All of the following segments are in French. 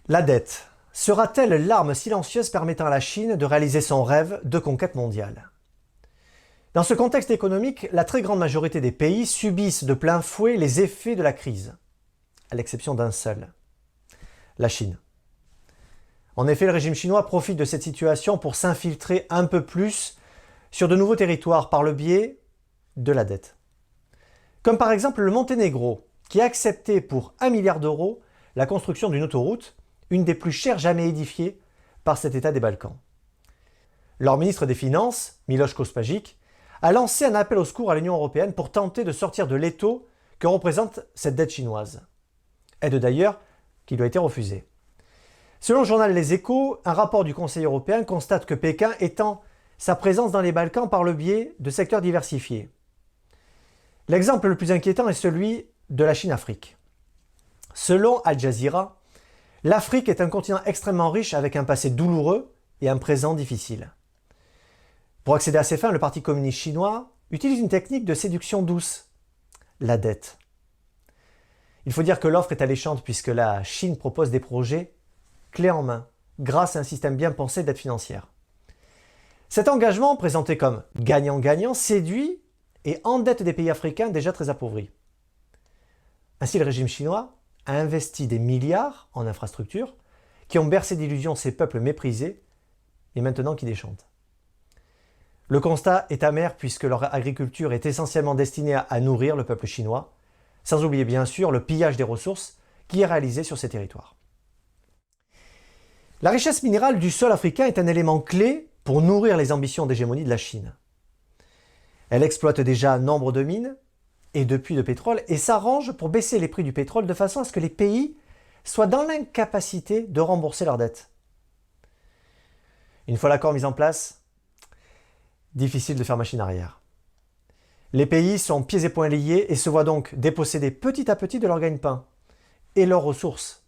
La dette sera-t-elle l'arme silencieuse permettant à la Chine de réaliser son rêve de conquête mondiale? Dans ce contexte économique, la très grande majorité des pays subissent de plein fouet les effets de la crise, à l'exception d'un seul, la Chine. En effet, le régime chinois profite de cette situation pour s'infiltrer un peu plus sur de nouveaux territoires par le biais de la dette. Comme par exemple le Monténégro, qui a accepté pour 1 milliard d'euros la construction d'une autoroute, une des plus chères jamais édifiées par cet État des Balkans. Leur ministre des Finances, Miloš Kospajic, a lancé un appel au secours à l'Union européenne pour tenter de sortir de l'étau que représente cette dette chinoise. Aide d'ailleurs qui lui a été refusée. Selon le journal Les Échos, un rapport du Conseil européen constate que Pékin étend sa présence dans les Balkans par le biais de secteurs diversifiés. L'exemple le plus inquiétant est celui de la Chine-Afrique. Selon Al Jazeera, l'Afrique est un continent extrêmement riche avec un passé douloureux et un présent difficile. Pour accéder à ces fins, le Parti communiste chinois utilise une technique de séduction douce, la dette. Il faut dire que l'offre est alléchante puisque la Chine propose des projets clés en main, grâce à un système bien pensé d'aide financière. Cet engagement, présenté comme gagnant-gagnant, séduit et endette des pays africains déjà très appauvris. Ainsi, le régime chinois a investi des milliards en infrastructures qui ont bercé d'illusions ces peuples méprisés et maintenant qui déchantent. Le constat est amer puisque leur agriculture est essentiellement destinée à nourrir le peuple chinois, sans oublier bien sûr le pillage des ressources qui est réalisé sur ces territoires. La richesse minérale du sol africain est un élément clé pour nourrir les ambitions d'hégémonie de la Chine. Elle exploite déjà nombre de mines et de puits de pétrole et s'arrange pour baisser les prix du pétrole de façon à ce que les pays soient dans l'incapacité de rembourser leurs dettes. Une fois l'accord mis en place, difficile de faire machine arrière. Les pays sont pieds et poings liés et se voient donc dépossédés petit à petit de leur gagne-pain et leurs ressources,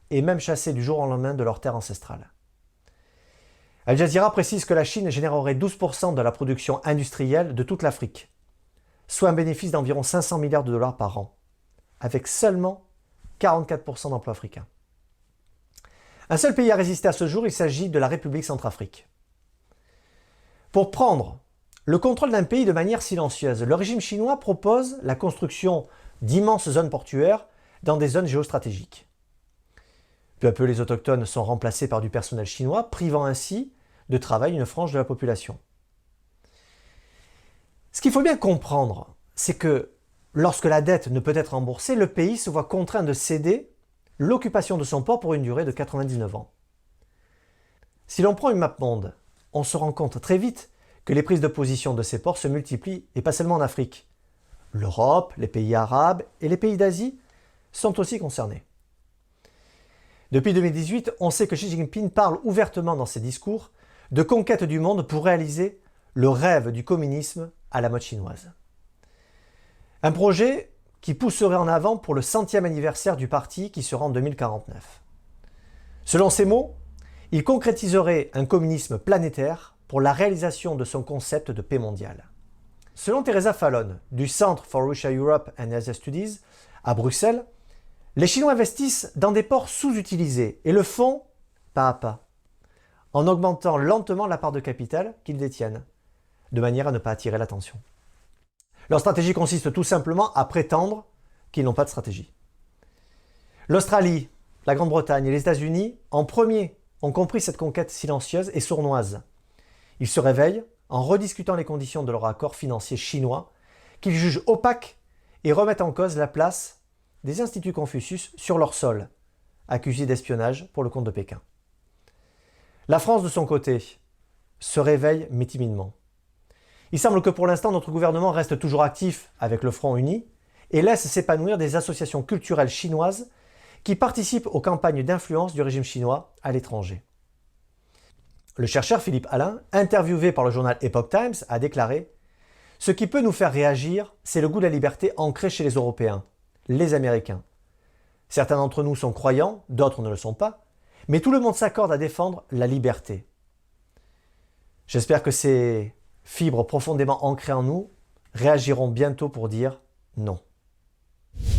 et même chassés du jour au lendemain de leurs terres ancestrales. Al Jazeera précise que la Chine générerait 12% de la production industrielle de toute l'Afrique, soit un bénéfice d'environ 500 milliards de dollars par an, avec seulement 44% d'emplois africains. Un seul pays a résisté à ce jour, il s'agit de la République Centrafrique. Pour prendre le contrôle d'un pays de manière silencieuse, le régime chinois propose la construction d'immenses zones portuaires dans des zones géostratégiques. Peu à peu, les autochtones sont remplacés par du personnel chinois, privant ainsi de travail une frange de la population. Ce qu'il faut bien comprendre, c'est que lorsque la dette ne peut être remboursée, le pays se voit contraint de céder l'occupation de son port pour une durée de 99 ans. Si l'on prend une map monde, on se rend compte très vite que les prises de position de ces ports se multiplient, et pas seulement en Afrique. L'Europe, les pays arabes et les pays d'Asie sont aussi concernés. Depuis 2018, on sait que Xi Jinping parle ouvertement dans ses discours de conquête du monde pour réaliser le rêve du communisme à la mode chinoise. Un projet qui pousserait en avant pour le 100e anniversaire du parti qui sera en 2049. Selon ses mots, il concrétiserait un communisme planétaire pour la réalisation de son concept de paix mondiale. Selon Teresa Fallon, du Centre for Russia-Europe and Asia Studies à Bruxelles, les Chinois investissent dans des ports sous-utilisés et le font pas à pas, en augmentant lentement la part de capital qu'ils détiennent, de manière à ne pas attirer l'attention. Leur stratégie consiste tout simplement à prétendre qu'ils n'ont pas de stratégie. L'Australie, la Grande-Bretagne et les États-Unis, en premier, ont compris cette conquête silencieuse et sournoise. Ils se réveillent en rediscutant les conditions de leur accord financier chinois, qu'ils jugent opaques et remettent en cause la place des instituts Confucius sur leur sol, accusés d'espionnage pour le compte de Pékin. La France, de son côté, se réveille mais timidement. Il semble que pour l'instant, notre gouvernement reste toujours actif avec le Front Uni et laisse s'épanouir des associations culturelles chinoises qui participent aux campagnes d'influence du régime chinois à l'étranger. Le chercheur Philippe Alain, interviewé par le journal Epoch Times, a déclaré « Ce qui peut nous faire réagir, c'est le goût de la liberté ancré chez les Européens, les Américains. Certains d'entre nous sont croyants, d'autres ne le sont pas, mais tout le monde s'accorde à défendre la liberté. J'espère que ces fibres profondément ancrées en nous réagiront bientôt pour dire non.